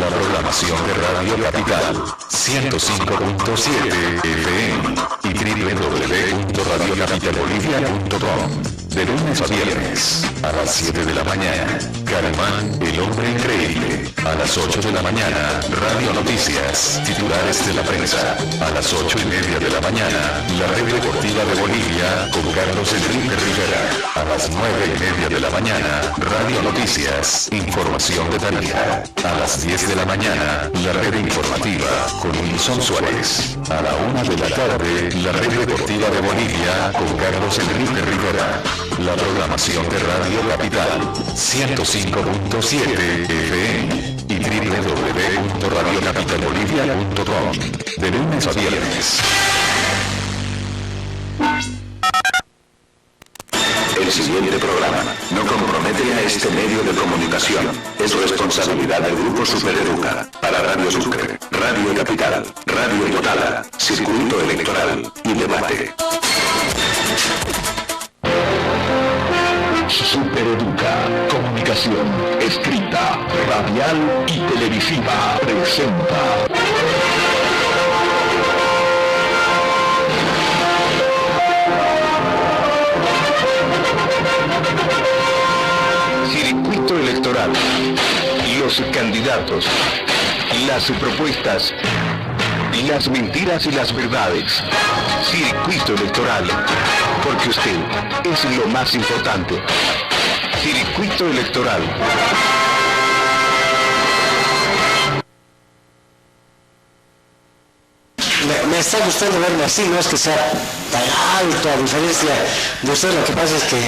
La programación de Radio Capital 105.7 FM y www.radiocapitalbolivia.com. De lunes a viernes, a las 7 de la mañana, Carimán, el hombre increíble. A las 8 de la mañana, Radio Noticias, titulares de la prensa. A las 8:30 de la mañana, la Red Deportiva de Bolivia, con Carlos Enrique Rivera. A las 9:30 de la mañana, Radio Noticias, información de Tarija. A las 10 de la mañana, la Red Informativa, con Wilson Suárez. A la 1 de la tarde, la Red Deportiva de Bolivia, con Carlos Enrique Rivera. La programación de Radio Capital 105.7 FM y www.radiocapitalbolivia.com. De lunes a viernes. El siguiente programa no compromete a este medio de comunicación. Es responsabilidad del Grupo Supereduca. Para Radio Sucre, Radio Capital, Radio Total, Circuito Electoral y Debate. Supereduca, comunicación, escrita, radial y televisiva, presenta. Circuito electoral, los candidatos, las propuestas, las mentiras y las verdades. Circuito electoral, porque usted es lo más importante. Circuito electoral. Me está gustando verme así, no es que sea tan alto a diferencia de usted, lo que pasa es que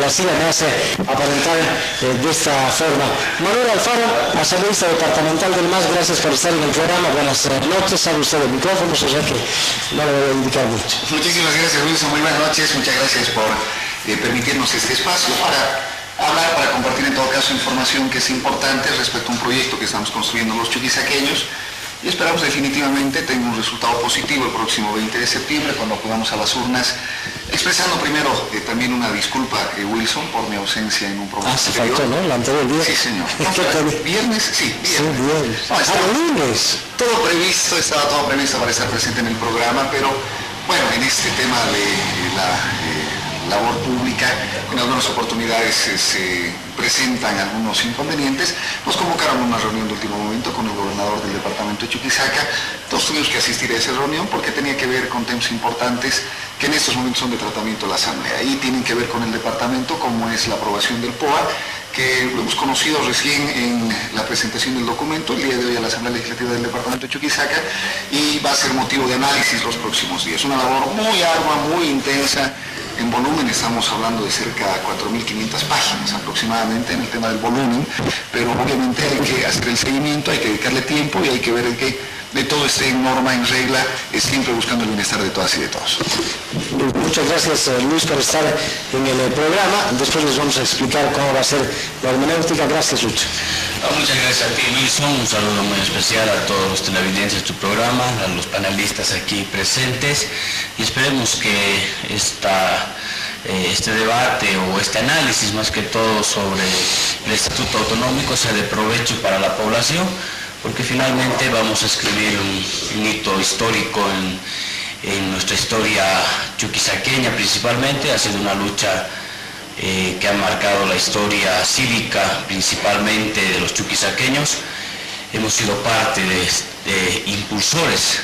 la silla me hace aparentar de esta forma. Manuel Alfaro, asambleísta departamental del MAS, gracias por estar en el programa, buenas noches, sabe usted el micrófono, o sea que no le voy a indicar mucho. Muchísimas gracias, Wilson, muy buenas noches, muchas gracias por permitirnos este espacio para hablar, para compartir en todo caso información que es importante respecto a un proyecto que estamos construyendo los chuquisaqueños. Y esperamos definitivamente tenga un resultado positivo el próximo 20 de septiembre cuando acudamos a las urnas, expresando primero también una disculpa, Wilson, por mi ausencia en un programa anterior. Faltó, ¿no? La anterior día. Sí, señor. ¿Viernes? Sí, viernes. Sí, viernes. No, lunes. Estaba todo previsto para estar presente en el programa, pero bueno, en este tema de la labor pública, en algunas oportunidades se presentan algunos inconvenientes. Nos convocaron a una reunión de último momento con el gobernador del departamento de Chuquisaca. Todos tuvimos que asistir a esa reunión porque tenía que ver con temas importantes que en estos momentos son de tratamiento de la Asamblea y tienen que ver con el departamento, como es la aprobación del POA, que lo hemos conocido recién en la presentación del documento el día de hoy a la Asamblea Legislativa del departamento de Chuquisaca, y va a ser motivo de análisis los próximos días. Una labor muy ardua, muy intensa. En volumen estamos hablando de cerca de 4.500 páginas aproximadamente en el tema del volumen, pero obviamente hay que hacer el seguimiento, hay que dedicarle tiempo y hay que ver que de todo esté en norma, en regla, siempre buscando el bienestar de todas y de todos. Muchas gracias, Luis, por estar en el programa. Después les vamos a explicar cómo va a ser la hermenéutica. Gracias, Lucho. Muchas gracias a ti, Wilson. Un saludo muy especial a todos los televidentes de tu programa, a los panelistas aquí presentes, y esperemos que este debate o este análisis, más que todo, sobre el Estatuto Autonómico sea de provecho para la población, porque finalmente vamos a escribir un hito histórico en nuestra historia chuquisaqueña principalmente. Ha sido una lucha que ha marcado la historia cívica principalmente de los chuquisaqueños. Hemos sido parte de impulsores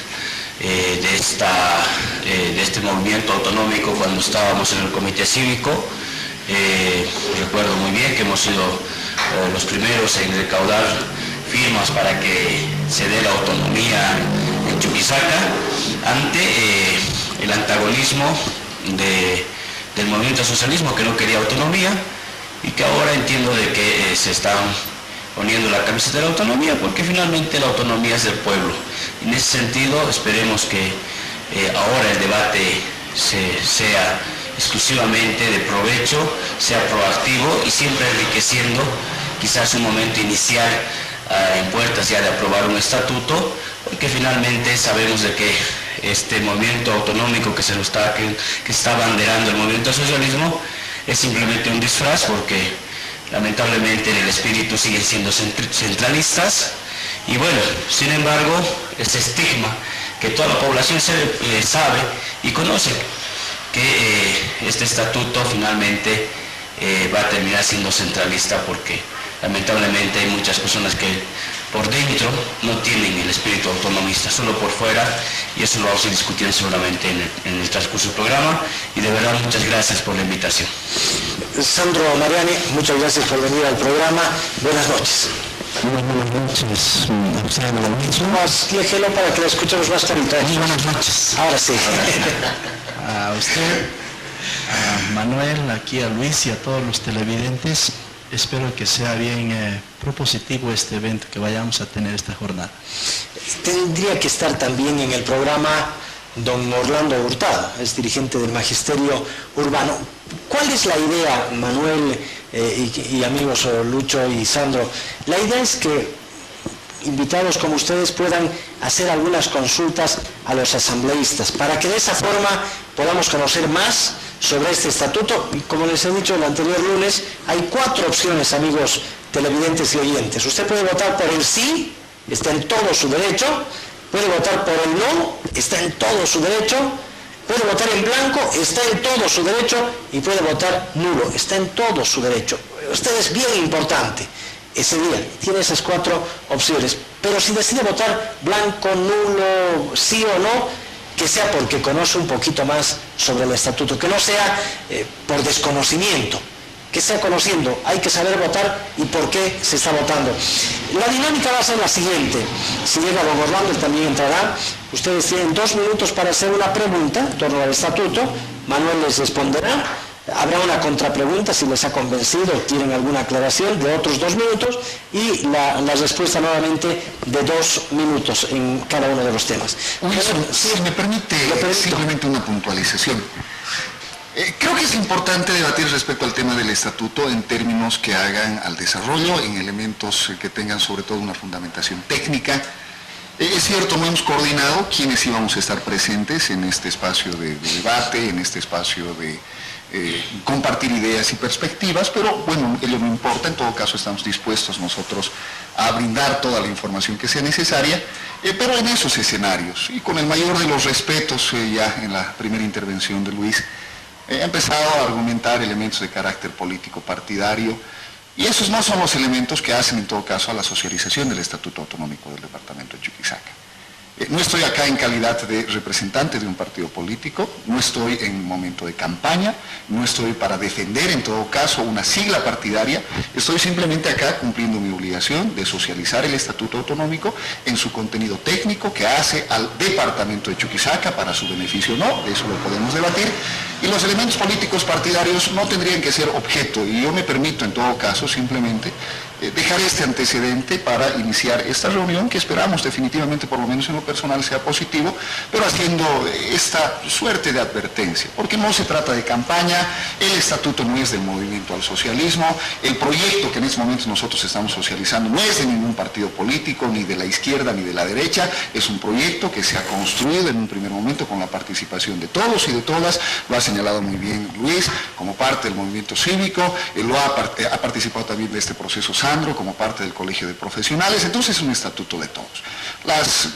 de este movimiento autonómico cuando estábamos en el comité cívico. Recuerdo muy bien que hemos sido los primeros en recaudar firmas para que se dé la autonomía en Chuquisaca ante el antagonismo del movimiento socialismo, que no quería autonomía, y que ahora entiendo de que se están poniendo la camiseta de la autonomía, porque finalmente la autonomía es del pueblo. En ese sentido, esperemos que ahora el debate sea exclusivamente de provecho, sea proactivo y siempre enriqueciendo quizás un momento inicial en puertas ya de aprobar un estatuto, porque finalmente sabemos de que este movimiento autonómico que está abanderando el movimiento del socialismo es simplemente un disfraz, porque lamentablemente en el espíritu siguen siendo centralistas Y bueno, sin embargo, ese estigma que toda la población sabe y conoce, que este estatuto finalmente va a terminar siendo centralista, porque lamentablemente hay muchas personas que por dentro no tienen el espíritu autonomista, solo por fuera, y eso lo vamos a discutir seguramente en el transcurso del programa. Y de verdad, muchas gracias por la invitación. Sandro Mariani, muchas gracias por venir al programa. Buenas noches. Buenas noches, a usted lo mismo. Más léjelo para que lo escuchemos más clarito. Buenas noches. Ahora sí. A usted, a Manuel, aquí a Luis y a todos los televidentes, espero que sea bien propositivo este evento que vayamos a tener esta jornada. Tendría que estar también en el programa don Orlando Hurtado, es dirigente del Magisterio Urbano. ¿Cuál es la idea, Manuel y amigos Lucho y Sandro? La idea es que invitados como ustedes puedan hacer algunas consultas a los asambleístas, para que de esa forma podamos conocer más sobre este estatuto. Y como les he dicho el anterior lunes, hay 4 opciones, amigos televidentes y oyentes. Usted puede votar por el sí, está en todo su derecho; puede votar por el no, está en todo su derecho; puede votar en blanco, está en todo su derecho; y puede votar nulo, está en todo su derecho. Usted es bien importante ese día, tiene esas 4 opciones. Pero si decide votar blanco, nulo, sí o no, que sea porque conoce un poquito más sobre el estatuto, que no sea por desconocimiento, que sea conociendo. Hay que saber votar y por qué se está votando. La dinámica va a ser la siguiente: si llega don Orlando, él también entrará. Ustedes tienen 2 minutos para hacer una pregunta en torno al estatuto. Manuel les responderá. Habrá una contrapregunta si les ha convencido o tienen alguna aclaración, de otros 2 minutos, y la respuesta nuevamente de 2 minutos en cada uno de los temas. Si me permite simplemente una puntualización. Creo que es importante debatir respecto al tema del estatuto en términos que hagan al desarrollo, en elementos que tengan sobre todo una fundamentación técnica. Es cierto, no hemos coordinado quiénes íbamos a estar presentes en este espacio de debate, en este espacio de compartir ideas y perspectivas, pero bueno, ello no importa. En todo caso estamos dispuestos nosotros a brindar toda la información que sea necesaria, pero en esos escenarios, y con el mayor de los respetos, ya en la primera intervención de Luis, he empezado a argumentar elementos de carácter político partidario, y esos no son los elementos que hacen en todo caso a la socialización del Estatuto Autonómico del Departamento de Chuquisaca. No estoy acá en calidad de representante de un partido político, no estoy en momento de campaña, no estoy para defender en todo caso una sigla partidaria, estoy simplemente acá cumpliendo mi obligación de socializar el Estatuto Autonómico en su contenido técnico que hace al Departamento de Chuquisaca, para su beneficio o no, de eso lo podemos debatir, y los elementos políticos partidarios no tendrían que ser objeto, y yo me permito en todo caso simplemente dejar este antecedente para iniciar esta reunión, que esperamos definitivamente, por lo menos en lo personal, sea positivo, pero haciendo esta suerte de advertencia, porque no se trata de campaña, el estatuto no es del Movimiento al Socialismo, el proyecto que en estos momentos nosotros estamos socializando no es de ningún partido político, ni de la izquierda ni de la derecha, es un proyecto que se ha construido en un primer momento con la participación de todos y de todas, lo ha señalado muy bien Luis, como parte del movimiento cívico, ha participado también de este proceso Sandro, como parte del Colegio de Profesionales. Entonces es un estatuto de todos. Las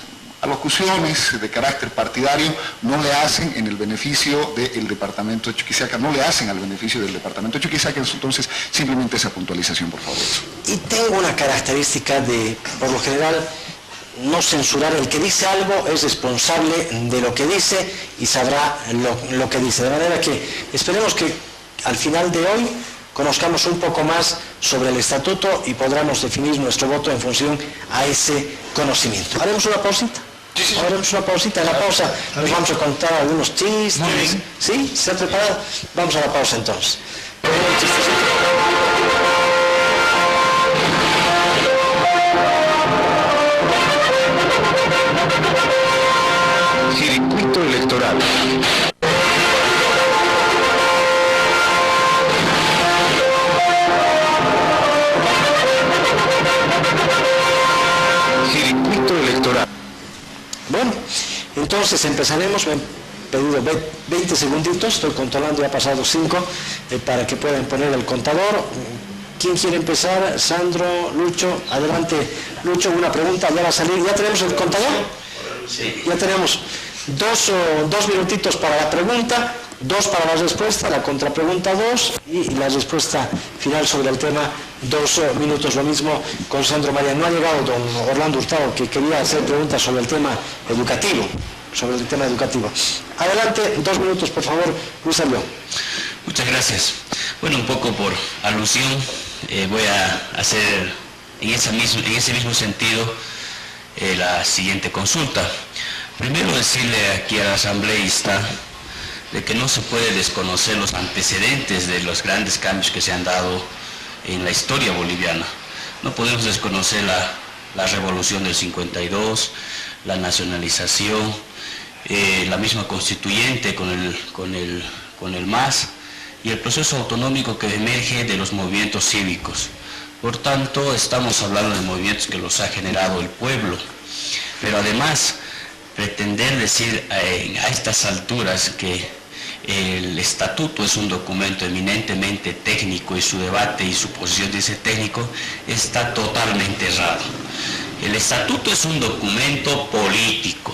alocuciones de carácter partidario no le hacen en el beneficio del Departamento de Chuquisaca, no le hacen al beneficio del Departamento de Chuquisaca. Entonces simplemente esa puntualización, por favor. Y tengo una característica de, por lo general, no censurar. El que dice algo es responsable de lo que dice y sabrá lo que dice. De manera que esperemos que al final de hoy conozcamos un poco más sobre el estatuto y podamos definir nuestro voto en función a ese conocimiento. ¿Haremos una pausita? Sí. Haremos una pausita. En la pausa nos vamos a contar algunos chistes. ¿Sí? ¿Se ha preparado? Vamos a la pausa entonces. Circuito electoral. Circuito electoral. Bueno, entonces empezaremos. Me han pedido 20 segunditos, estoy controlando, ya ha pasado 5, para que puedan poner el contador. ¿Quién quiere empezar? Sandro, Lucho, adelante. Lucho, una pregunta, ya va a salir. ¿Ya tenemos el contador? Sí. Ya tenemos dos minutitos para la pregunta, 2 para la respuesta, la contrapregunta 2 y la respuesta final sobre el tema 2 minutos. Lo mismo con Sandro María. No ha llegado don Orlando Hurtado, que quería hacer preguntas sobre el tema educativo. Adelante, 2 minutos, por favor, Luis Albión. Muchas gracias. Bueno, un poco por alusión, voy a hacer en ese mismo sentido la siguiente consulta. Primero decirle aquí al asambleísta de que no se puede desconocer los antecedentes de los grandes cambios que se han dado en la historia boliviana. No podemos desconocer la revolución del 52, la nacionalización, la misma constituyente con el MAS y el proceso autonómico que emerge de los movimientos cívicos. Por tanto, estamos hablando de movimientos que los ha generado el pueblo. Pero además, pretender decir a estas alturas que el estatuto es un documento eminentemente técnico y su debate y su posición de ser técnico está totalmente errado. El estatuto es un documento político,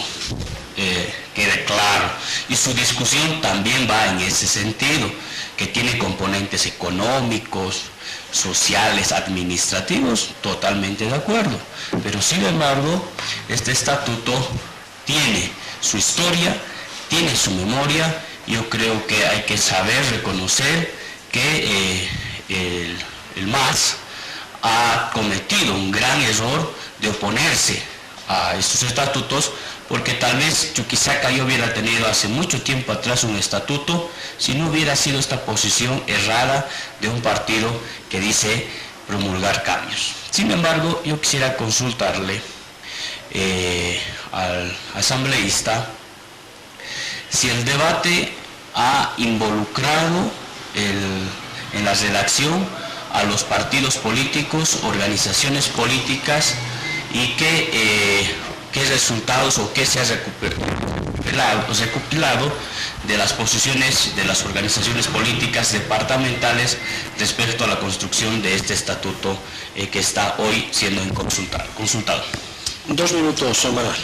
quede claro, y su discusión también va en ese sentido, que tiene componentes económicos, sociales, administrativos, totalmente de acuerdo. Pero sin embargo, este estatuto tiene su historia, tiene su memoria. Yo creo que hay que saber reconocer que el MAS ha cometido un gran error de oponerse a estos estatutos, porque tal vez Chuquisaca yo hubiera tenido hace mucho tiempo atrás un estatuto si no hubiera sido esta posición errada de un partido que dice promulgar cambios. Sin embargo, yo quisiera consultarle al asambleísta si el debate ha involucrado en la redacción a los partidos políticos, organizaciones políticas, y qué resultados o qué se ha recopilado de las posiciones de las organizaciones políticas departamentales respecto a la construcción de este estatuto que está hoy siendo consultado. 2 minutos, Manuel.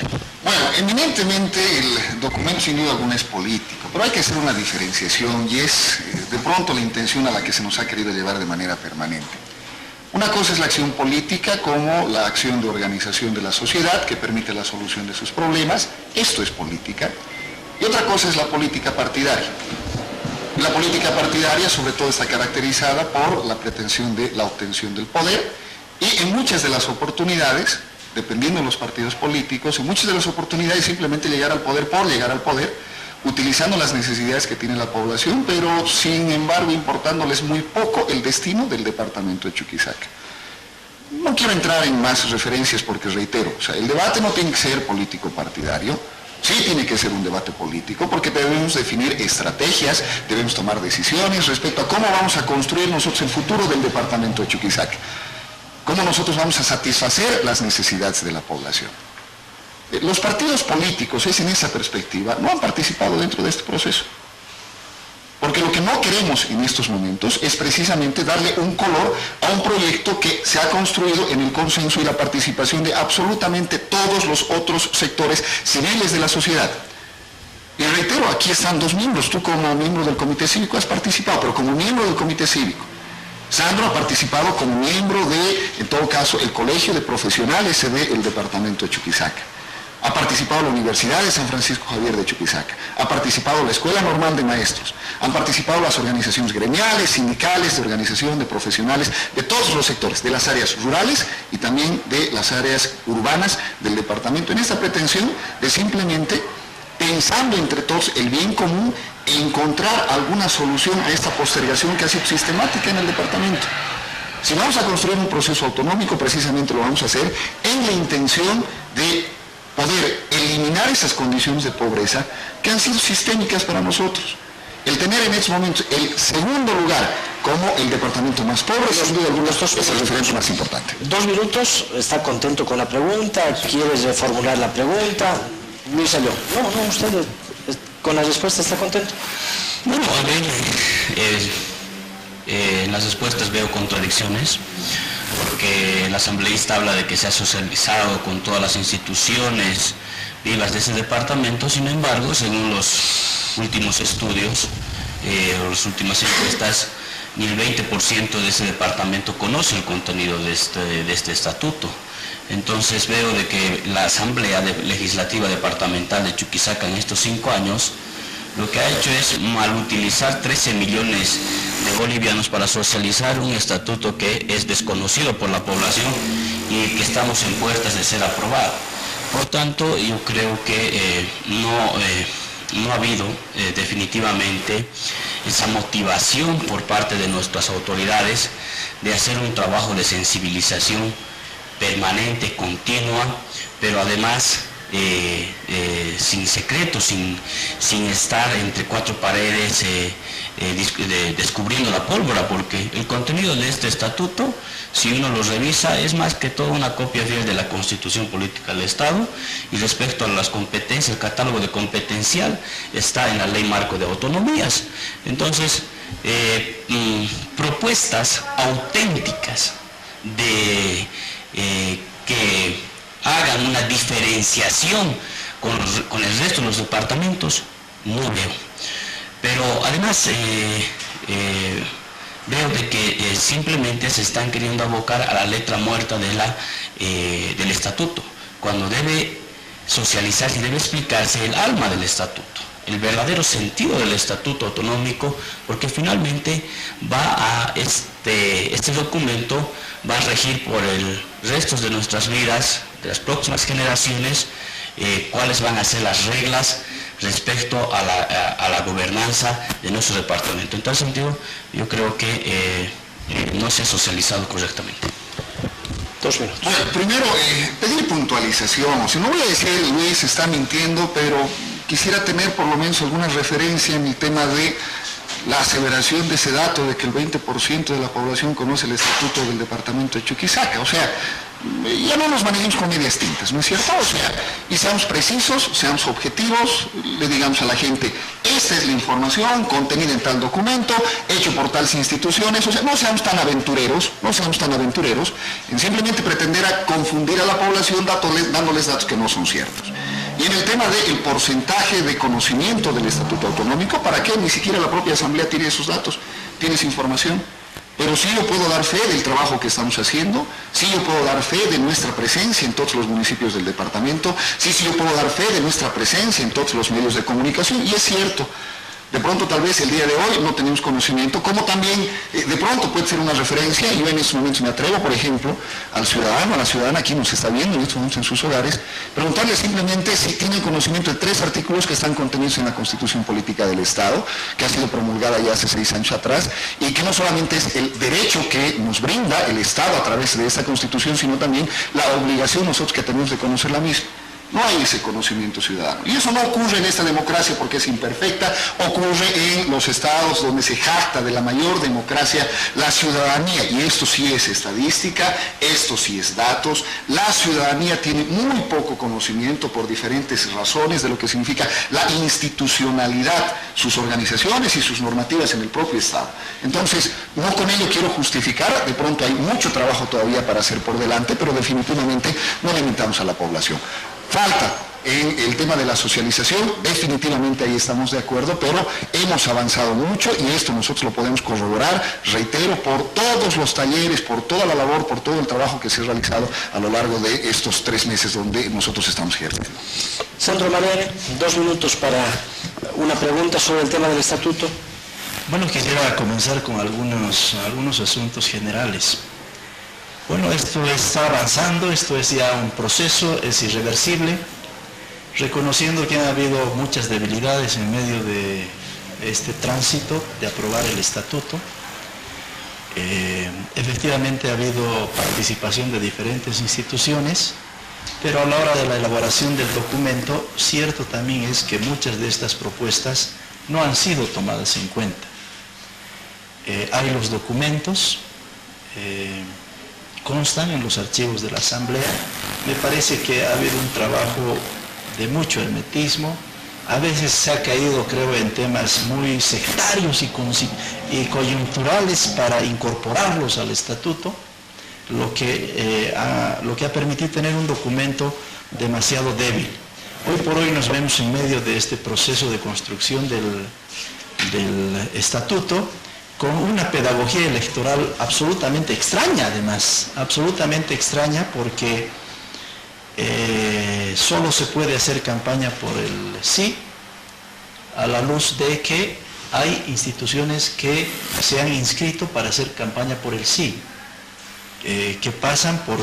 Bueno, eminentemente el documento sin duda alguna es político, pero hay que hacer una diferenciación y es de pronto la intención a la que se nos ha querido llevar de manera permanente. Una cosa es la acción política como la acción de organización de la sociedad que permite la solución de sus problemas, esto es política, y otra cosa es la política partidaria. La política partidaria sobre todo está caracterizada por la pretensión de la obtención del poder y en muchas de las oportunidades, dependiendo de los partidos políticos, en muchas de las oportunidades simplemente llegar al poder por llegar al poder, utilizando las necesidades que tiene la población, pero sin embargo importándoles muy poco el destino del departamento de Chuquisaca. No quiero entrar en más referencias porque reitero, o sea, el debate no tiene que ser político partidario, sí tiene que ser un debate político porque debemos definir estrategias, debemos tomar decisiones respecto a cómo vamos a construir nosotros el futuro del departamento de Chuquisaca, cómo nosotros vamos a satisfacer las necesidades de la población. Los partidos políticos, es en esa perspectiva, no han participado dentro de este proceso. Porque lo que no queremos en estos momentos es precisamente darle un color a un proyecto que se ha construido en el consenso y la participación de absolutamente todos los otros sectores civiles de la sociedad. Y reitero, aquí están 2 miembros, tú como miembro del Comité Cívico has participado, pero como miembro del Comité Cívico. Sandro ha participado como miembro de, en todo caso, el Colegio de Profesionales del Departamento de Chuquisaca. Ha participado la Universidad de San Francisco Javier de Chuquisaca, ha participado la Escuela Normal de Maestros, han participado las organizaciones gremiales, sindicales, de organización de profesionales, de todos los sectores, de las áreas rurales y también de las áreas urbanas del departamento, en esta pretensión de simplemente, pensando entre todos el bien común, encontrar alguna solución a esta postergación que ha sido sistemática en el departamento. Si vamos a construir un proceso autonómico, precisamente lo vamos a hacer en la intención de poder eliminar esas condiciones de pobreza que han sido sistémicas para nosotros. El tener en estos momentos el segundo lugar como el departamento más pobre, sin duda alguna, es el referente más importante. 2 minutos, ¿está contento con la pregunta? ¿Quieres reformular la pregunta? Luis salió. No, usted con la respuesta está contento. Bueno, a ver, En las respuestas veo contradicciones, porque el asambleísta habla de que se ha socializado con todas las instituciones vivas de ese departamento. Sin embargo, según los últimos estudios o las últimas encuestas, ni el 20% de ese departamento conoce el contenido de este estatuto. Entonces veo de que la Asamblea Legislativa Departamental de Chuquisaca en estos 5 años lo que ha hecho es malutilizar 13 millones de bolivianos para socializar un estatuto que es desconocido por la población y que estamos en puertas de ser aprobado. Por tanto, yo creo que no ha habido definitivamente esa motivación por parte de nuestras autoridades de hacer un trabajo de sensibilización permanente, continua, pero además sin secretos, sin estar entre 4 paredes descubriendo la pólvora, porque el contenido de este estatuto, si uno lo revisa, es más que todo una copia fiel de la Constitución Política del Estado, y respecto a las competencias, el catálogo de competencial está en la Ley Marco de Autonomías. Entonces, propuestas auténticas de que hagan una diferenciación con el resto de los departamentos, no veo. Pero además veo de que simplemente se están queriendo abocar a la letra muerta del estatuto, cuando debe socializarse y debe explicarse el alma del estatuto, el verdadero sentido del estatuto autonómico, porque finalmente este documento va a regir por el resto de nuestras vidas, de las próximas generaciones, cuáles van a ser las reglas respecto a la gobernanza de nuestro departamento. En tal sentido, yo creo que no se ha socializado correctamente. 2 minutos. Bueno, primero, pedir puntualización. O sea, no voy a decir Luis está mintiendo, pero quisiera tener por lo menos alguna referencia en el tema de la aseveración de ese dato de que el 20% de la población conoce el estatuto del departamento de Chuquisaca. O sea, ya no nos manejemos con medias tintas, ¿no es cierto? O sea, y seamos precisos, seamos objetivos, le digamos a la gente, esta es la información contenida en tal documento, hecho por tales instituciones. O sea, no seamos tan aventureros en simplemente pretender a confundir a la población dándoles datos que no son ciertos. Y en el tema del porcentaje de conocimiento del Estatuto Autonómico, ¿para qué? Ni siquiera la propia Asamblea tiene esos datos, tiene esa información. Pero sí yo puedo dar fe del trabajo que estamos haciendo, sí yo puedo dar fe de nuestra presencia en todos los municipios del departamento, sí yo puedo dar fe de nuestra presencia en todos los medios de comunicación, y es cierto. De pronto tal vez el día de hoy no tenemos conocimiento, como también de pronto puede ser una referencia. Yo en estos momentos me atrevo, por ejemplo, al ciudadano, a la ciudadana aquí nos está viendo en estos momentos en sus hogares, preguntarle simplemente si tiene conocimiento de 3 artículos que están contenidos en la Constitución Política del Estado, que ha sido promulgada ya hace 6 años atrás, y que no solamente es el derecho que nos brinda el Estado a través de esta Constitución, sino también la obligación nosotros que tenemos de conocer la misma. No hay ese conocimiento ciudadano. Y eso no ocurre en esta democracia porque es imperfecta, ocurre en los estados donde se jacta de la mayor democracia la ciudadanía. Y esto sí es estadística, esto sí es datos. La ciudadanía tiene muy poco conocimiento por diferentes razones de lo que significa la institucionalidad, sus organizaciones y sus normativas en el propio Estado. Entonces, no con ello quiero justificar, de pronto hay mucho trabajo todavía para hacer por delante, pero definitivamente no limitamos a la población. Falta en el tema de la socialización, definitivamente ahí estamos de acuerdo, pero hemos avanzado mucho y esto nosotros lo podemos corroborar, reitero, por todos los talleres, por toda la labor, por todo el trabajo que se ha realizado a lo largo de estos 3 meses donde nosotros estamos ejerciendo. Sandro Manuel, 2 minutos para una pregunta sobre el tema del estatuto. Bueno, quisiera comenzar con algunos asuntos generales. Bueno, esto está avanzando, esto es ya un proceso, es irreversible, reconociendo que ha habido muchas debilidades en medio de este tránsito de aprobar el estatuto. Efectivamente ha habido participación de diferentes instituciones, pero a la hora de la elaboración del documento, cierto también es que muchas de estas propuestas no han sido tomadas en cuenta. Hay los documentos, constan en los archivos de la Asamblea. Me parece que ha habido un trabajo de mucho hermetismo. A veces se ha caído, creo, en temas muy sectarios y coyunturales para incorporarlos al estatuto, lo que ha permitido tener un documento demasiado débil. Hoy por hoy nos vemos en medio de este proceso de construcción del estatuto con una pedagogía electoral absolutamente extraña, además, absolutamente extraña, porque solo se puede hacer campaña por el sí a la luz de que hay instituciones que se han inscrito para hacer campaña por el sí, que pasan por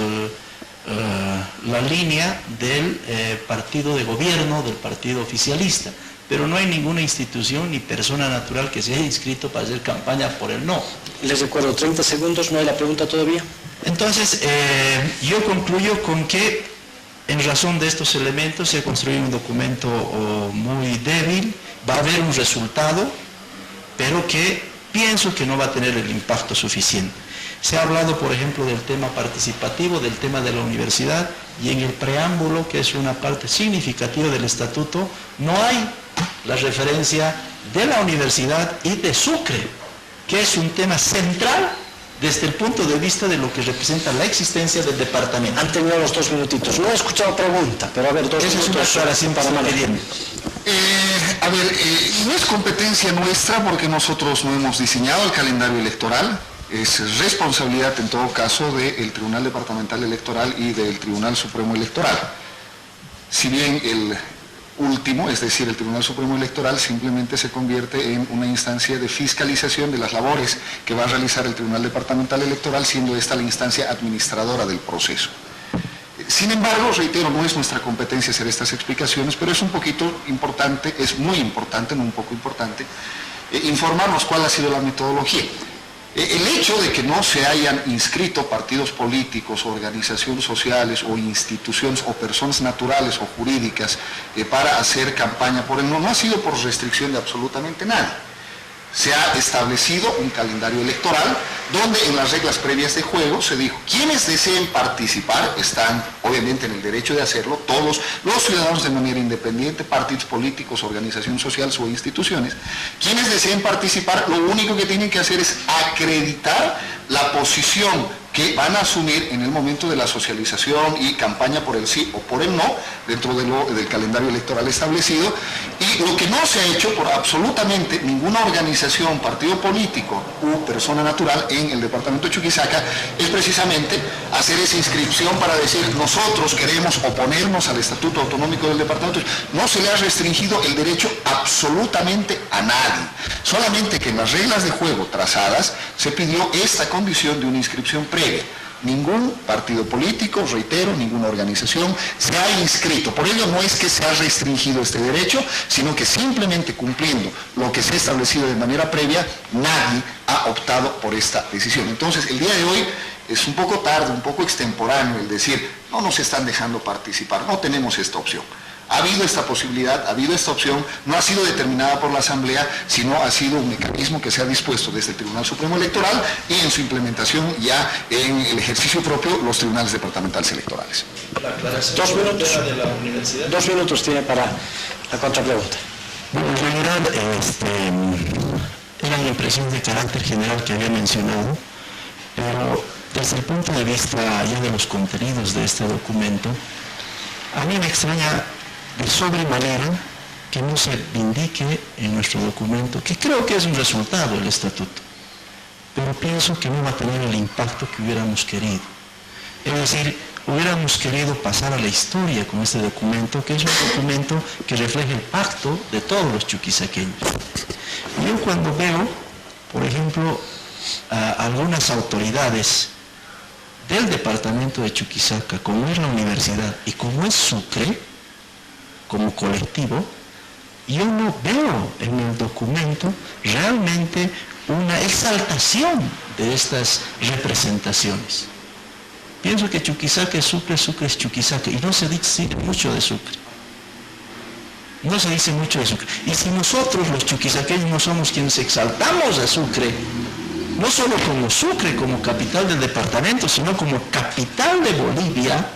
la línea del partido de gobierno, del partido oficialista, pero no hay ninguna institución ni persona natural que se haya inscrito para hacer campaña por el no. Les recuerdo, 30 segundos, ¿no hay la pregunta todavía? Entonces, yo concluyo con que en razón de estos elementos se ha construido un documento muy débil, va a haber un resultado, pero que pienso que no va a tener el impacto suficiente. Se ha hablado, por ejemplo, del tema participativo, del tema de la universidad, y en el preámbulo, que es una parte significativa del estatuto, no hay la referencia de la universidad y de Sucre, que es un tema central desde el punto de vista de lo que representa la existencia del departamento. Han terminado los 2 minutitos. No he escuchado pregunta, pero a ver, 2 minutos. Esa es una aclaración para manejar. No es competencia nuestra porque nosotros no hemos diseñado el calendario electoral. Es responsabilidad en todo caso del Tribunal Departamental Electoral y del Tribunal Supremo Electoral. Si bien el último, es decir, el Tribunal Supremo Electoral, simplemente se convierte en una instancia de fiscalización de las labores que va a realizar el Tribunal Departamental Electoral, siendo esta la instancia administradora del proceso. Sin embargo, reitero, no es nuestra competencia hacer estas explicaciones, pero es un poquito importante, es muy importante, no un poco importante, informarnos cuál ha sido la metodología. El hecho de que no se hayan inscrito partidos políticos, organizaciones sociales o instituciones o personas naturales o jurídicas para hacer campaña por el no ha sido por restricción de absolutamente nada. Se ha establecido un calendario electoral donde en las reglas previas de juego se dijo quienes deseen participar están obviamente en el derecho de hacerlo, todos los ciudadanos de manera independiente, partidos políticos, organizaciones sociales o instituciones. Quienes deseen participar lo único que tienen que hacer es acreditar la posición que van a asumir en el momento de la socialización y campaña por el sí o por el no, dentro del calendario electoral establecido, y lo que no se ha hecho por absolutamente ninguna organización, partido político u persona natural en el departamento de Chuquisaca es precisamente hacer esa inscripción para decir nosotros queremos oponernos al Estatuto Autonómico del Departamento. No se le ha restringido el derecho absolutamente a nadie, solamente que en las reglas de juego trazadas se pidió esta condición de una inscripción previa. Ningún partido político, reitero, ninguna organización se ha inscrito. Por ello no es que se ha restringido este derecho, sino que simplemente cumpliendo lo que se ha establecido de manera previa, nadie ha optado por esta decisión. Entonces, el día de hoy es un poco tarde, un poco extemporáneo el decir, no nos están dejando participar, no tenemos esta opción. Ha habido esta posibilidad, ha habido esta opción, no ha sido determinada por la Asamblea, sino ha sido un mecanismo que se ha dispuesto desde el Tribunal Supremo Electoral y en su implementación ya en el ejercicio propio los tribunales departamentales electorales. 2 minutos. De la universidad. 2 minutos tiene para la contrapregunta. Bueno, en realidad era la impresión de carácter general que había mencionado, pero desde el punto de vista ya de los contenidos de este documento, a mí me extraña de sobremanera que no se indique en nuestro documento, que creo que es un resultado el estatuto, pero pienso que no va a tener el impacto que hubiéramos querido. Es decir, hubiéramos querido pasar a la historia con este documento, que es un documento que refleja el pacto de todos los chuquisaqueños. Yo cuando veo, por ejemplo, a algunas autoridades del departamento de Chuquisaca, como es la universidad y como es Sucre, como colectivo, yo no veo en el documento realmente una exaltación de estas representaciones. Pienso que Chuquisaca es Sucre, Sucre es Chuquisaca, y no se dice mucho de Sucre. No se dice mucho de Sucre. Y si nosotros los chuquisaqueños no somos quienes exaltamos a Sucre, no solo como Sucre, como capital del departamento, sino como capital de Bolivia,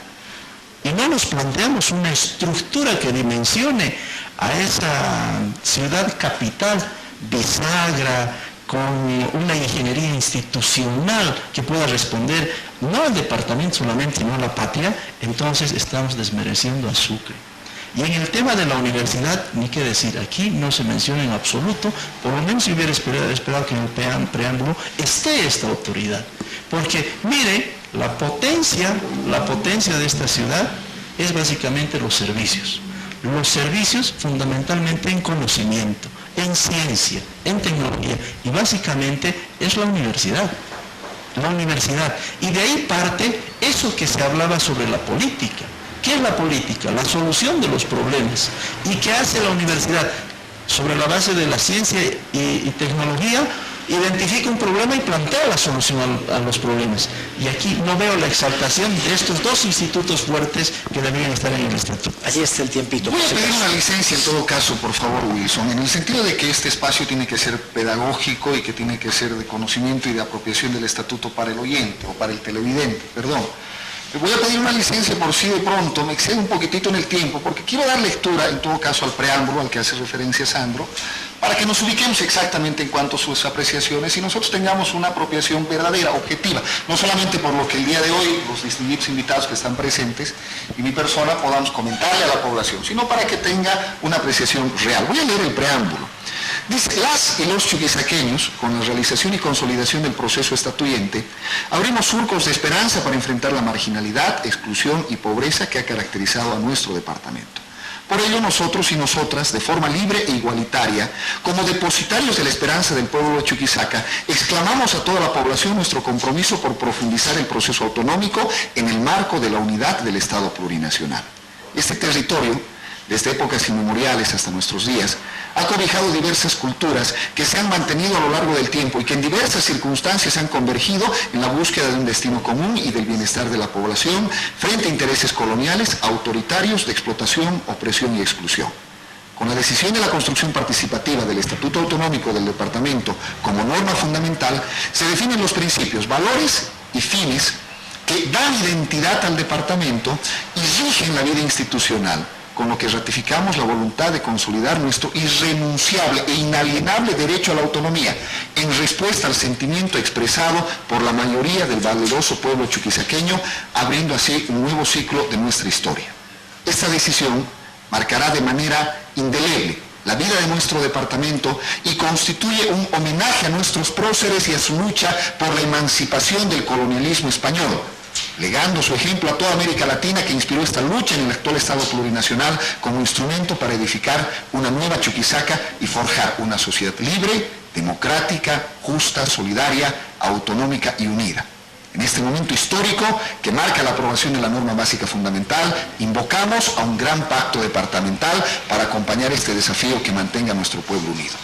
y no nos planteamos una estructura que dimensione a esa ciudad capital bisagra, con una ingeniería institucional que pueda responder no al departamento solamente, sino a la patria, entonces estamos desmereciendo a Sucre. Y en el tema de la universidad, ni qué decir, aquí no se menciona en absoluto, por lo menos si hubiera esperado que en el preámbulo esté esta autoridad. Porque, mire, la potencia de esta ciudad es básicamente los servicios. Los servicios fundamentalmente en conocimiento, en ciencia, en tecnología, y básicamente es la universidad. La universidad. Y de ahí parte eso que se hablaba sobre la política. ¿Qué es la política? La solución de los problemas. ¿Y qué hace la universidad? Sobre la base de la ciencia y tecnología, identifica un problema y plantea la solución a los problemas. Y aquí no veo la exaltación de estos dos institutos fuertes que deberían estar en el estatuto. Allí está el tiempito. Voy a pedir una licencia en todo caso, por favor, Wilson, en el sentido de que este espacio tiene que ser pedagógico y que tiene que ser de conocimiento y de apropiación del estatuto para el oyente, o para el televidente, perdón. Voy a pedir una licencia por si de pronto me excedo un poquitito en el tiempo, porque quiero dar lectura, en todo caso, al preámbulo al que hace referencia Sandro, para que nos ubiquemos exactamente en cuanto a sus apreciaciones y nosotros tengamos una apropiación verdadera, objetiva, no solamente por lo que el día de hoy los distinguidos invitados que están presentes y mi persona podamos comentarle a la población, sino para que tenga una apreciación real. Voy a leer el preámbulo. Dice, las y los chuquisaqueños, con la realización y consolidación del proceso estatuyente, abrimos surcos de esperanza para enfrentar la marginalidad, exclusión y pobreza que ha caracterizado a nuestro departamento. Por ello, nosotros y nosotras, de forma libre e igualitaria, como depositarios de la esperanza del pueblo de Chuquisaca, exclamamos a toda la población nuestro compromiso por profundizar el proceso autonómico en el marco de la unidad del Estado plurinacional. Este territorio, desde épocas inmemoriales hasta nuestros días, ha cobijado diversas culturas que se han mantenido a lo largo del tiempo y que en diversas circunstancias han convergido en la búsqueda de un destino común y del bienestar de la población frente a intereses coloniales, autoritarios, de explotación, opresión y exclusión. Con la decisión de la construcción participativa del Estatuto Autonómico del Departamento como norma fundamental, se definen los principios, valores y fines que dan identidad al departamento y rigen la vida institucional, con lo que ratificamos la voluntad de consolidar nuestro irrenunciable e inalienable derecho a la autonomía, en respuesta al sentimiento expresado por la mayoría del valeroso pueblo chuquisaqueño, abriendo así un nuevo ciclo de nuestra historia. Esta decisión marcará de manera indeleble la vida de nuestro departamento y constituye un homenaje a nuestros próceres y a su lucha por la emancipación del colonialismo español, legando su ejemplo a toda América Latina que inspiró esta lucha en el actual Estado plurinacional como instrumento para edificar una nueva Chuquisaca y forjar una sociedad libre, democrática, justa, solidaria, autonómica y unida. En este momento histórico que marca la aprobación de la norma básica fundamental, invocamos a un gran pacto departamental para acompañar este desafío que mantenga a nuestro pueblo unido.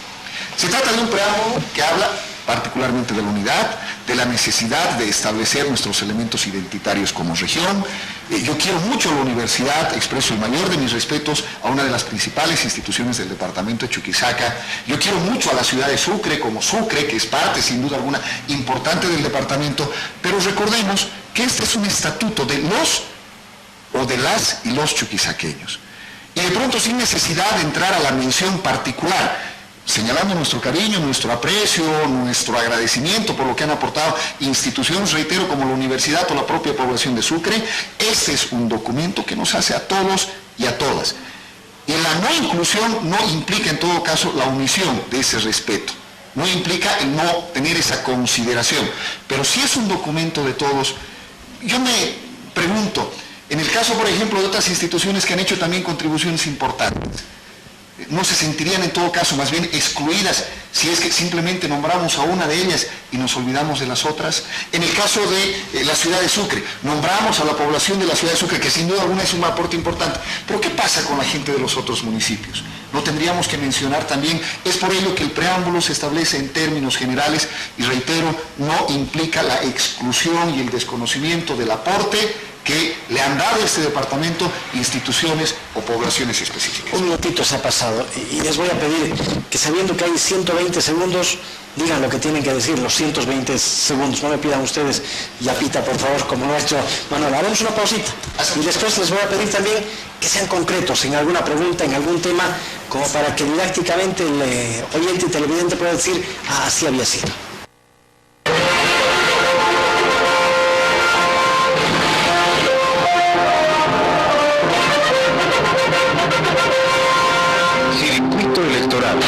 Se trata de un preámbulo que habla particularmente de la unidad, de la necesidad de establecer nuestros elementos identitarios como región. Yo quiero mucho a la universidad, expreso el mayor de mis respetos a una de las principales instituciones del departamento de Chuquisaca. Yo quiero mucho a la ciudad de Sucre como Sucre, que es parte sin duda alguna importante del departamento, pero recordemos que este es un estatuto de los o de las y los chuquisaqueños. Y de pronto sin necesidad de entrar a la mención particular, señalando nuestro cariño, nuestro aprecio, nuestro agradecimiento por lo que han aportado instituciones, reitero, como la universidad o la propia población de Sucre. Este es un documento que nos hace a todos y a todas. Y la no inclusión no implica en todo caso la omisión de ese respeto, no implica el no tener esa consideración, pero si es un documento de todos. Yo me pregunto, en el caso por ejemplo de otras instituciones que han hecho también contribuciones importantes, ¿no se sentirían en todo caso más bien excluidas si es que simplemente nombramos a una de ellas y nos olvidamos de las otras? En el caso de la ciudad de Sucre, nombramos a la población de la ciudad de Sucre, que sin duda alguna es un aporte importante, pero ¿qué pasa con la gente de los otros municipios? ¿No tendríamos que mencionar también? Es por ello que el preámbulo se establece en términos generales y reitero, no implica la exclusión y el desconocimiento del aporte que le han dado a este departamento instituciones o poblaciones específicas. Un minutito se ha pasado y les voy a pedir que, sabiendo que hay 120 segundos, digan lo que tienen que decir los 120 segundos. No me pidan ustedes, Yapita, por favor, como lo ha hecho Manuel. Haremos una pausita y después les voy a pedir también que sean concretos en alguna pregunta, en algún tema, como para que didácticamente el oyente y televidente pueda decir, ah, así había sido. Circuito electoral.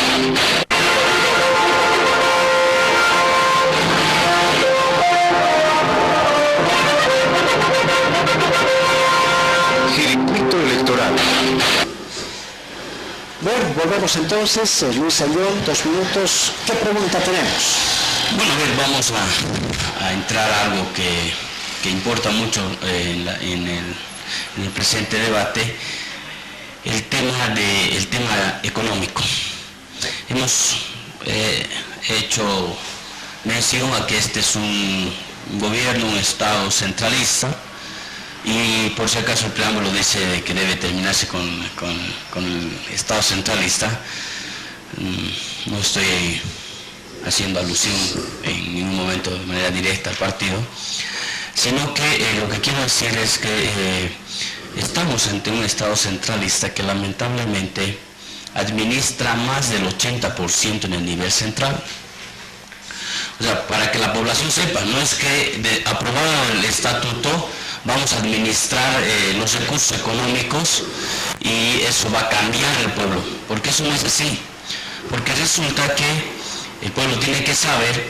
Circuito electoral. Bueno, volvemos entonces. Luis Ayllón, 2 minutos. ¿Qué pregunta tenemos? Bueno, a ver, vamos a entrar a algo que importa mucho en el presente debate, el tema económico. Hemos hecho mención a que este es un gobierno, un Estado centralista, y por si acaso el preámbulo dice que debe terminarse con el Estado centralista. No estoy haciendo alusión en ningún momento de manera directa al partido, sino que lo que quiero decir es que estamos ante un Estado centralista que lamentablemente administra más del 80% en el nivel central. O sea, para que la población sepa, no es que aprobado el estatuto vamos a administrar los recursos económicos y eso va a cambiar el pueblo, porque eso no es así. Porque resulta que el pueblo tiene que saber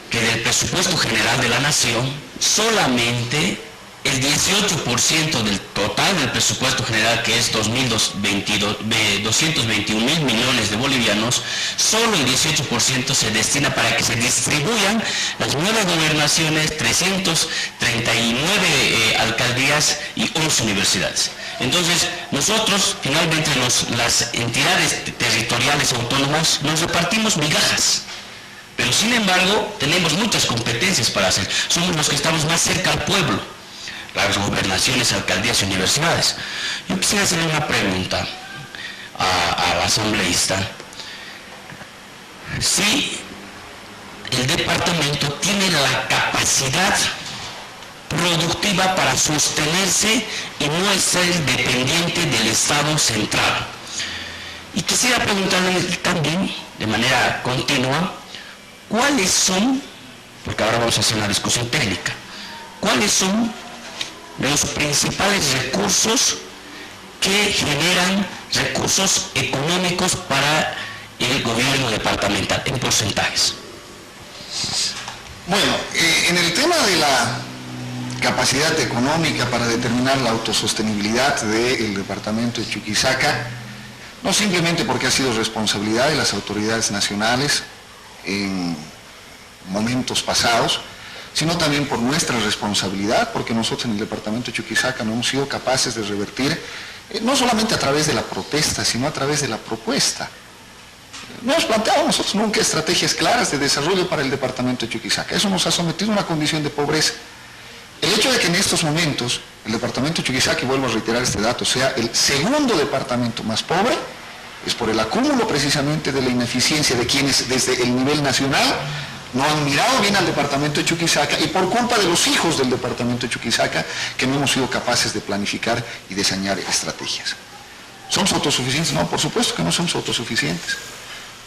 que del presupuesto general de la nación, solamente el 18% del total del presupuesto general, que es 221 mil millones de bolivianos, solo el 18% se destina para que se distribuyan las 9 gobernaciones, 339 alcaldías y 11 universidades. Entonces, nosotros, finalmente, las entidades territoriales autónomas, nos repartimos migajas. Pero, sin embargo, tenemos muchas competencias para hacer. Somos los que estamos más cerca al pueblo. Las gobernaciones, alcaldías y universidades. Yo quisiera hacerle una pregunta al asambleísta. Si el departamento tiene la capacidad productiva para sostenerse y no ser dependiente del Estado central. Y quisiera preguntarle también, de manera continua, ¿cuáles son, porque ahora vamos a hacer una discusión técnica, cuáles son los principales recursos que generan recursos económicos para el gobierno departamental en porcentajes? Bueno, en el tema de la capacidad económica para determinar la autosostenibilidad del departamento de Chuquisaca, no simplemente porque ha sido responsabilidad de las autoridades nacionales en momentos pasados, sino también por nuestra responsabilidad, porque nosotros en el departamento de Chuquisaca no hemos sido capaces de revertir, no solamente a través de la protesta, sino a través de la propuesta. No hemos planteado nosotros nunca estrategias claras de desarrollo para el departamento de Chuquisaca. Eso nos ha sometido a una condición de pobreza. El hecho de que en estos momentos el departamento de Chuquisaca, y vuelvo a reiterar este dato, sea el segundo departamento más pobre, es por el acúmulo precisamente de la ineficiencia de quienes desde el nivel nacional no han mirado bien al departamento de Chuquisaca y por culpa de los hijos del departamento de Chuquisaca que no hemos sido capaces de planificar y diseñar estrategias. ¿Somos autosuficientes? No, por supuesto que no somos autosuficientes.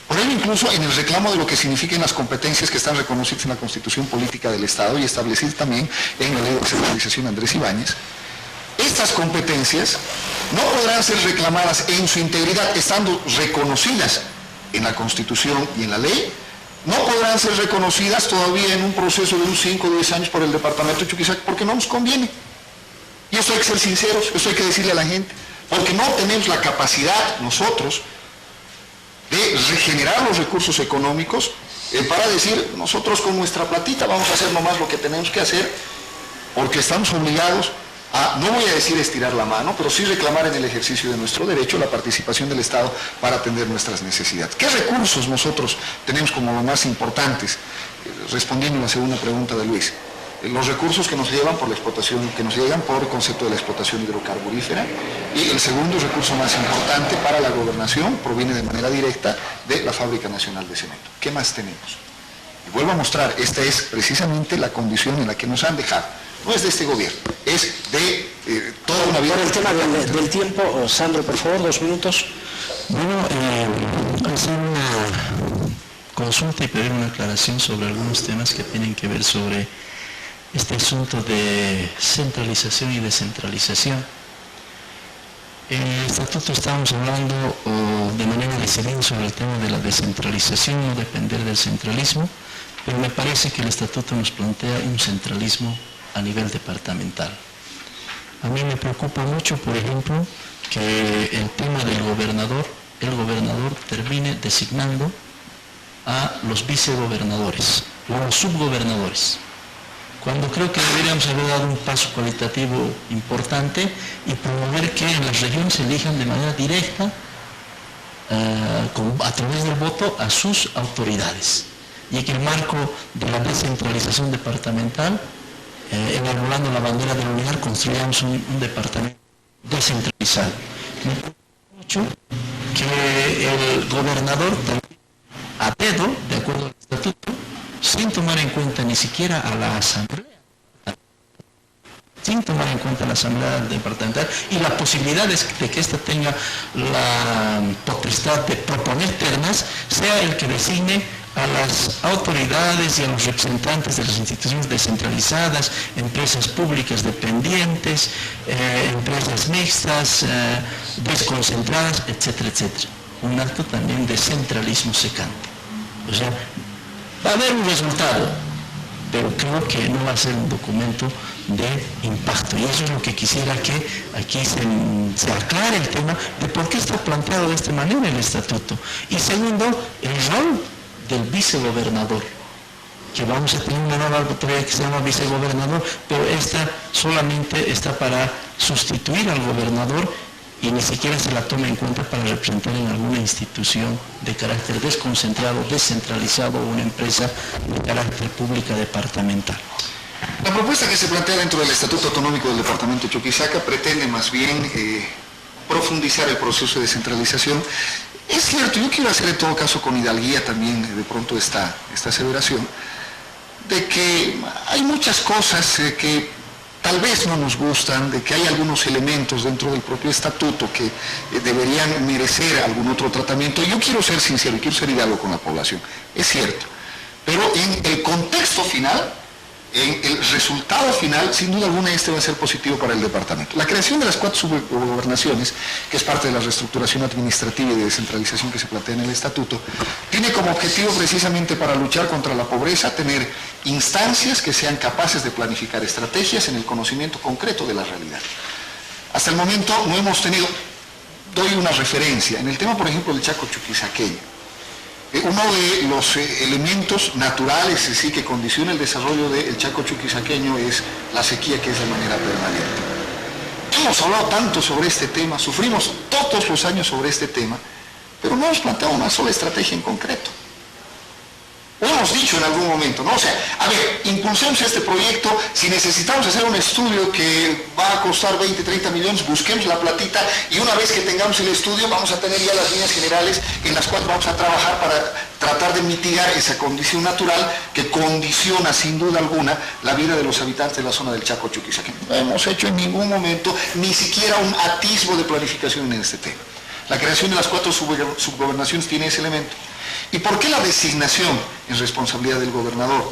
Por ello, incluso en el reclamo de lo que significan las competencias que están reconocidas en la Constitución Política del Estado y establecidas también en la Ley de Descentralización Andrés Ibáñez, estas competencias no podrán ser reclamadas en su integridad, estando reconocidas en la Constitución y en la ley, no podrán ser reconocidas todavía en un proceso de unos 5 o 10 años por el departamento de Chuquisaca, porque no nos conviene. Y eso hay que ser sinceros, eso hay que decirle a la gente, porque no tenemos la capacidad nosotros de regenerar los recursos económicos para decir, nosotros con nuestra platita vamos a hacer nomás lo que tenemos que hacer, porque estamos obligados a, no voy a decir estirar la mano, pero sí reclamar en el ejercicio de nuestro derecho la participación del Estado para atender nuestras necesidades. ¿Qué recursos nosotros tenemos como los más importantes? Respondiendo a la segunda pregunta de Luis. Los recursos que nos llevan por la explotación, que nos llegan por el concepto de la explotación hidrocarburífera, y el segundo recurso más importante para la gobernación proviene de manera directa de la Fábrica Nacional de Cemento. ¿Qué más tenemos? Y vuelvo a mostrar, esta es precisamente la condición en la que nos han dejado. No es de este gobierno, es de toda una vida. Por el tema del tiempo, Sandro, por favor, 2 minutos. Bueno, hacer una consulta y pedir una aclaración sobre algunos temas que tienen que ver sobre este asunto de centralización y descentralización. En el estatuto estamos hablando de manera decidida sobre el tema de la descentralización, no depender del centralismo, pero me parece que el estatuto nos plantea un centralismo a nivel departamental. A mí me preocupa mucho, por ejemplo, que el tema del gobernador, el gobernador termine designando a los vicegobernadores o a los subgobernadores, cuando creo que deberíamos haber dado un paso cualitativo importante y promover que en las regiones se elijan de manera directa, a través del voto, a sus autoridades. Y que en el marco de la descentralización departamental, enarbolando la bandera de la unidad, construyamos un departamento descentralizado. Me preocupa mucho que el gobernador también, a dedo, de acuerdo al estatuto, sin tomar en cuenta ni siquiera a la asamblea, departamental y la posibilidad de que ésta tenga la potestad de proponer ternas, sea el que designe a las autoridades y a los representantes de las instituciones descentralizadas, empresas públicas dependientes, empresas mixtas, desconcentradas, etcétera, etcétera. Un acto también de centralismo secante. O sea, va a haber un resultado, pero creo que no va a ser un documento de impacto. Y eso es lo que quisiera que aquí se aclare el tema de por qué está planteado de esta manera el estatuto. Y segundo, el rol del vicegobernador, que vamos a tener una nueva autoridad que se llama vicegobernador, pero esta solamente está para sustituir al gobernador y ni siquiera se la toma en cuenta para representar en alguna institución de carácter desconcentrado, descentralizado o una empresa de carácter pública departamental. La propuesta que se plantea dentro del Estatuto Autonómico del Departamento de Chuquisaca pretende más bien profundizar el proceso de descentralización. Es cierto, yo quiero hacer en todo caso con hidalguía también de pronto esta aseveración, de que hay muchas cosas que tal vez no nos gustan, de que hay algunos elementos dentro del propio estatuto que deberían merecer algún otro tratamiento. Yo quiero ser sincero y quiero ser hidalgo con la población, es cierto, pero en el contexto final, en el resultado final, sin duda alguna este va a ser positivo para el departamento. La creación de las 4 subgobernaciones, que es parte de la reestructuración administrativa y de descentralización que se plantea en el estatuto, tiene como objetivo precisamente para luchar contra la pobreza, tener instancias que sean capaces de planificar estrategias en el conocimiento concreto de la realidad. Hasta el momento no hemos tenido, doy una referencia, en el tema por ejemplo del Chaco chuquisaqueño. Uno de los elementos naturales sí, que condiciona el desarrollo del Chaco chuquisaqueño es la sequía, que es de manera permanente. Hemos hablado tanto sobre este tema, sufrimos todos los años sobre este tema, pero no hemos planteado una sola estrategia en concreto. Lo hemos dicho en algún momento, ¿no? O sea, a ver, impulsemos este proyecto, si necesitamos hacer un estudio que va a costar 20, 30 millones, busquemos la platita y una vez que tengamos el estudio vamos a tener ya las líneas generales en las cuales vamos a trabajar para tratar de mitigar esa condición natural que condiciona sin duda alguna la vida de los habitantes de la zona del Chaco Chuquisaqueño. No hemos hecho en ningún momento ni siquiera un atisbo de planificación en este tema. La creación de las 4 subgobernaciones tiene ese elemento. ¿Y por qué la designación en responsabilidad del gobernador?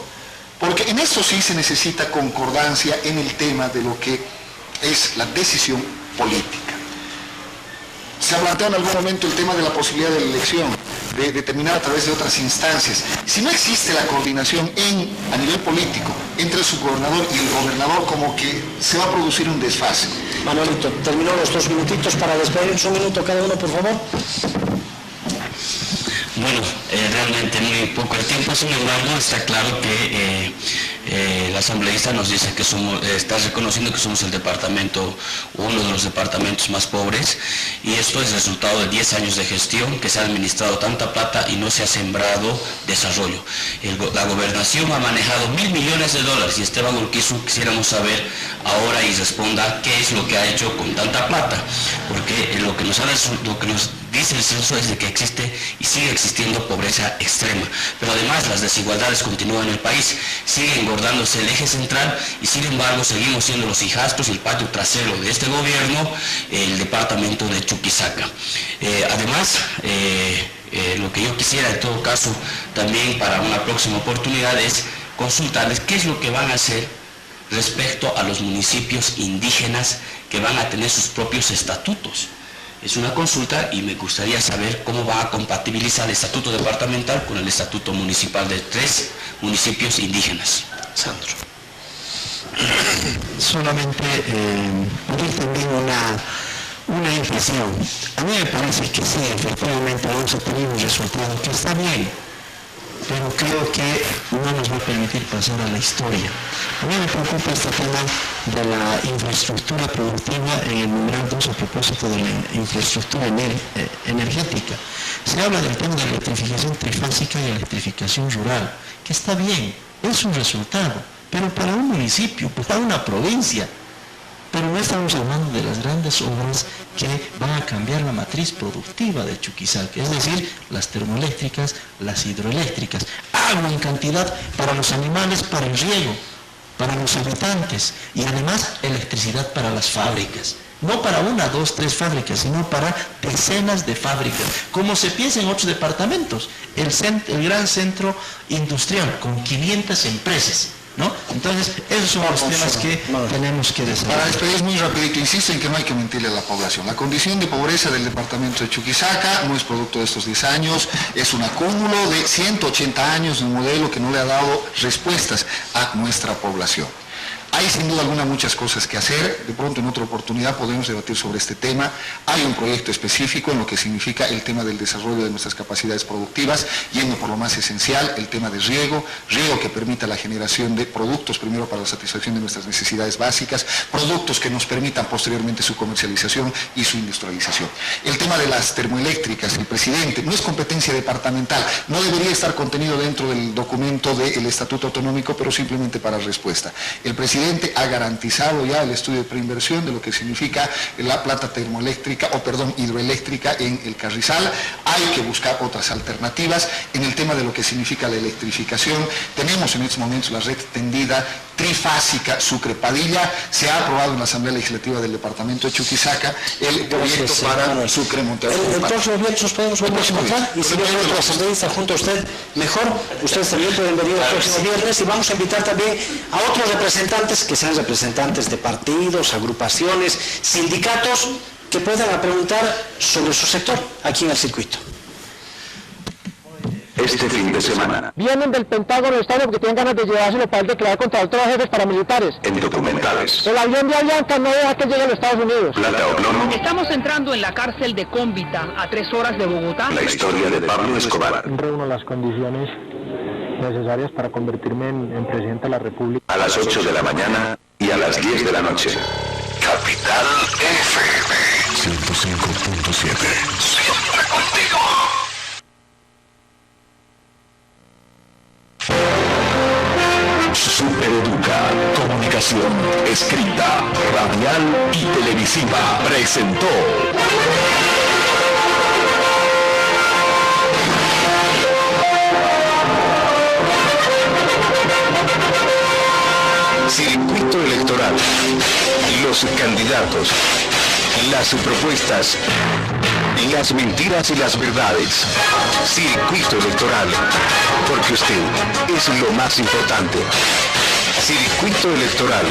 Porque en esto sí se necesita concordancia en el tema de lo que es la decisión política. Se ha planteado en algún momento el tema de la posibilidad de la elección, de determinar a través de otras instancias. Si no existe la coordinación a nivel político entre el subgobernador y el gobernador, como que se va a producir un desfase. Manuelito, terminó los 2 minutitos para despedirnos, 1 minuto cada uno, por favor. Bueno, realmente muy poco el tiempo, sin embargo, está claro que el asambleísta nos dice que está reconociendo que somos el departamento, uno de los departamentos más pobres, y esto es resultado de 10 años de gestión, que se ha administrado tanta plata y no se ha sembrado desarrollo. La gobernación ha manejado $1.000 millones, y Esteban Urquizu quisiéramos saber ahora y responda qué es lo que ha hecho con tanta plata, porque lo que nos dice el censo es de que existe y sigue existiendo pobreza extrema, pero además las desigualdades continúan en el país, sigue engordándose el eje central y sin embargo seguimos siendo los hijastros y el patio trasero de este gobierno, el departamento de Chuquisaca. Además, lo que yo quisiera en todo caso también para una próxima oportunidad es consultarles qué es lo que van a hacer respecto a los municipios indígenas que van a tener sus propios estatutos. Es una consulta y me gustaría saber cómo va a compatibilizar el estatuto departamental con el estatuto municipal de 3 municipios indígenas. Sandro. Solamente pedir también una impresión. A mí me parece que sí, efectivamente vamos a tener un resultado que está bien, pero creo que no nos va a permitir pasar a la historia. A mí me preocupa este tema de la infraestructura productiva en el numeral 2 a propósito de la infraestructura energética. Se habla del tema de la electrificación trifásica y electrificación rural, que está bien, es un resultado, pero para un municipio, para una provincia. Pero no estamos hablando de las grandes obras que van a cambiar la matriz productiva de Chuquisaca, es decir, las termoeléctricas, las hidroeléctricas, agua en cantidad para los animales, para el riego, para los habitantes y además electricidad para las fábricas. No para 1, 2, 3 fábricas, sino para decenas de fábricas, como se piensa en otros departamentos. El gran centro industrial con 500 empresas. ¿No? Entonces, esos son los temas que tenemos que desarrollar. Para despedir muy rapidito, insisto en que no hay que mentirle a la población. La condición de pobreza del departamento de Chuquisaca no es producto de estos 10 años, es un acúmulo de 180 años de un modelo que no le ha dado respuestas a nuestra población. Hay sin duda alguna muchas cosas que hacer, de pronto en otra oportunidad podemos debatir sobre este tema. Hay un proyecto específico en lo que significa el tema del desarrollo de nuestras capacidades productivas, yendo por lo más esencial, el tema de riego que permita la generación de productos, primero para la satisfacción de nuestras necesidades básicas, productos que nos permitan posteriormente su comercialización y su industrialización. El tema de las termoeléctricas, el presidente, no es competencia departamental, no debería estar contenido dentro del documento del Estatuto Autonómico, pero simplemente para respuesta. El presidente ha garantizado ya el estudio de preinversión de lo que significa la planta hidroeléctrica en el Carrizal. Hay que buscar otras alternativas en el tema de lo que significa la electrificación. Tenemos en estos momentos la red tendida trifásica Sucre-Padilla. Se ha aprobado en la Asamblea Legislativa del Departamento de Chuquisaca el proyecto para Sucre-Monterrey. El próximo viernes nos podemos volver a encontrar y si viene otro asambleísta junto a usted, mejor. Ustedes también pueden venir el próximo viernes y vamos a invitar también a otros representantes que sean representantes de partidos, agrupaciones, sindicatos, que puedan preguntar sobre su sector aquí en el circuito. Este fin de semana, vienen del Pentágono de Estado porque tienen ganas de llevárselo para el declarar contra altos jefes paramilitares. en documentales, El avión de Avianca no deja que llegue a los Estados Unidos. Plata o Plomo, Estamos entrando en la cárcel de Cómbita, a 3 horas de Bogotá. la historia de Pablo Escobar, Reúno las condiciones necesarias para convertirme en presidente de la República. a las 8 de la mañana y a las 10 de la noche. Capital FM 105.7. Siempre contigo. Supereduca, comunicación escrita, radial y televisiva presentó Circuito Electoral. Los candidatos, las propuestas, las mentiras y las verdades. Circuito Electoral, porque usted es lo más importante. Circuito Electoral.